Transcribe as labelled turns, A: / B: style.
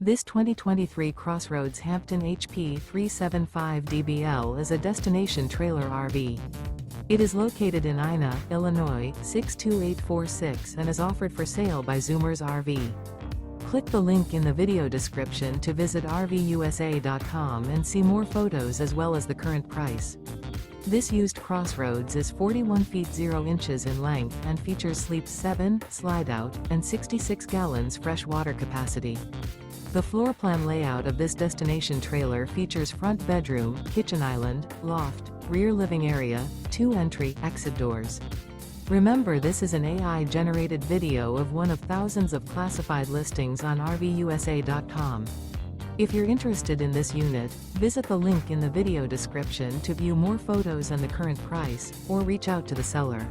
A: This 2023 CrossRoads Hampton HP375DBL is a destination trailer RV. It is located in Ina, Illinois, 62846 and is offered for sale by Zoomers RV. Click the link in the video description to visit RVUSA.com and see more photos as well as the current price. This used CrossRoads is 41 feet 0 inches in length and features sleeps 7, slide-out, and 66 gallons fresh water capacity. The floor plan layout of this destination trailer features front bedroom, kitchen island, loft, rear living area, 2 entry/exit doors. Remember, this is an AI-generated video of one of thousands of classified listings on RVUSA.com. If you're interested in this unit, visit the link in the video description to view more photos and the current price, or reach out to the seller.